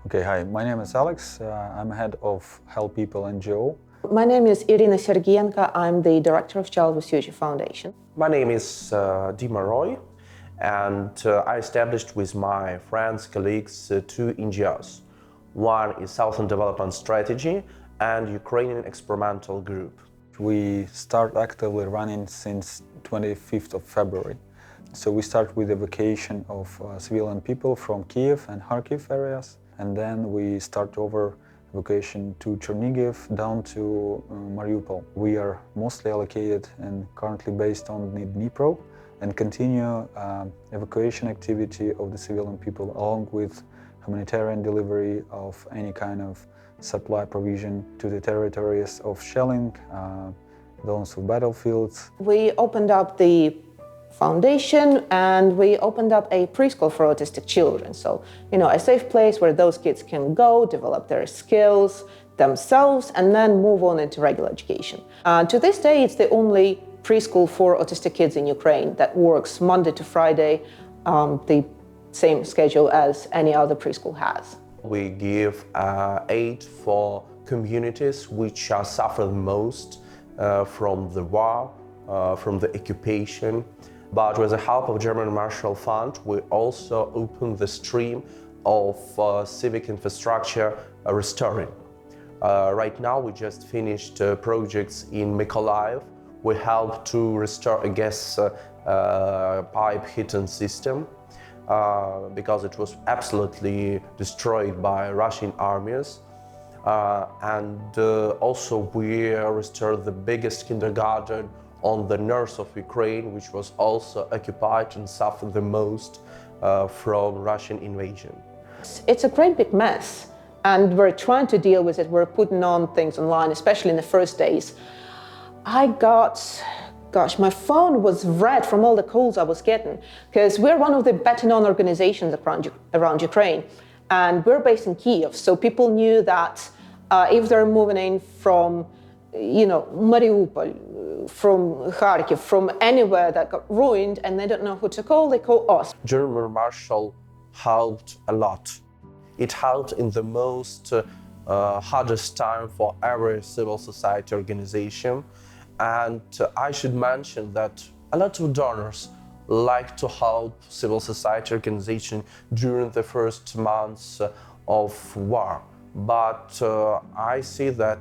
Okay, hi, my name is Alex. I'm head of Help People NGO. My name is Irina Sergienko. I'm the director of Child with Future Foundation. My name is Dima Roy, and I established with my friends, colleagues, two NGOs. One is Southern Development Strategy and Ukrainian Experimental Group. We start actively running since 25th of February. So we start with evacuation of civilian people from Kiev and Kharkiv areas, and then we start over evacuation to Chernihiv down to Mariupol. We are mostly allocated and currently based on Dnipro and continue evacuation activity of the civilian people along with humanitarian delivery of any kind of supply provision to the territories of shelling, those of battlefields. We opened up the foundation and we opened up a preschool for autistic children. So, a safe place where those kids can go, develop their skills themselves, and then move on into regular education. To this day, it's the only preschool for autistic kids in Ukraine that works Monday to Friday, the same schedule as any other preschool has. We give aid for communities which are suffering most from the war, from the occupation. But with the help of German Marshall Fund, we also open the stream of civic infrastructure restoring. Right now, we just finished projects in Mykolaiv. We helped to restore a gas pipe heating system because it was absolutely destroyed by Russian armies. And also we restored the biggest kindergarten on the north of Ukraine, which was also occupied and suffered the most from Russian invasion. It's a great big mess, and we're trying to deal with it. We're putting on things online, especially in the first days. My phone was red from all the calls I was getting, because we're one of the better known organizations around Ukraine, and we're based in Kiev, so people knew that if they're moving in from Mariupol, from Kharkiv, from anywhere that got ruined and they don't know who to call, they call us. German Marshall helped a lot. It helped in the most hardest time for every civil society organization. And I should mention that a lot of donors like to help civil society organization during the first months of war. But I see that,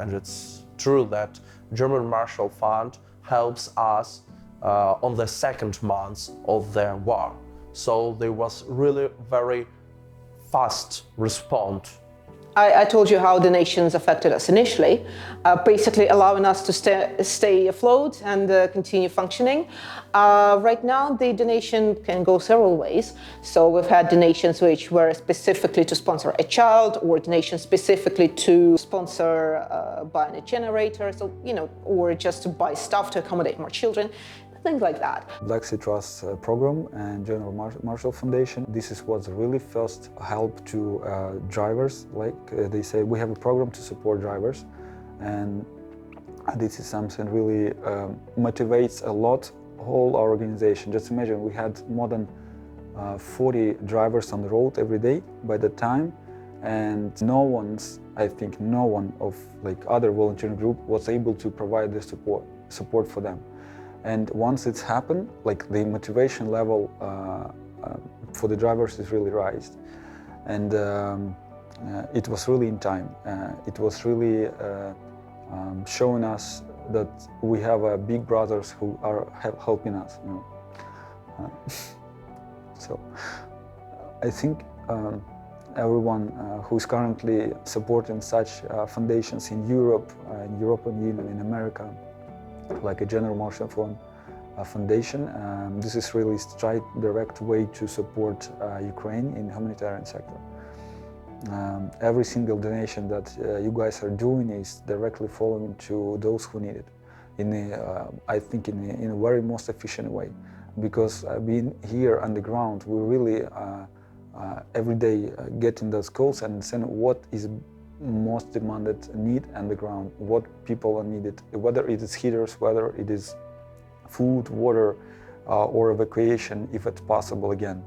and it's true that German Marshall Fund helps us on the second month of the war. So there was really very fast response. I told you how donations affected us initially, basically allowing us to stay afloat and continue functioning. Right now, the donation can go several ways. So we've had donations which were specifically to sponsor a child, or donations specifically to sponsor buying a generator, or just to buy stuff to accommodate more children. Things like that. Black Sea Trust program and General Marshall Foundation. This is what's really first help to drivers. Like they say, we have a program to support drivers, and this is something really motivates a lot whole our organization. Just imagine we had more than 40 drivers on the road every day by that time, and I think no one of other volunteering group was able to provide the support for them. And once it's happened, the motivation level for the drivers is really raised. And it was really in time. It was really showing us that we have big brothers who are helping us. So I think everyone who's currently supporting such foundations in Europe, in European Union, in America, like a General Marshall Fund Foundation. This is really straight, direct way to support Ukraine in the humanitarian sector. Every single donation that you guys are doing is directly following to those who need it. I think in a very most efficient way, because being here on the ground, we really every day getting those calls and seeing what is most demanded need on the ground, what people are needed, whether it is heaters, whether it is food, water, or evacuation, if it's possible again.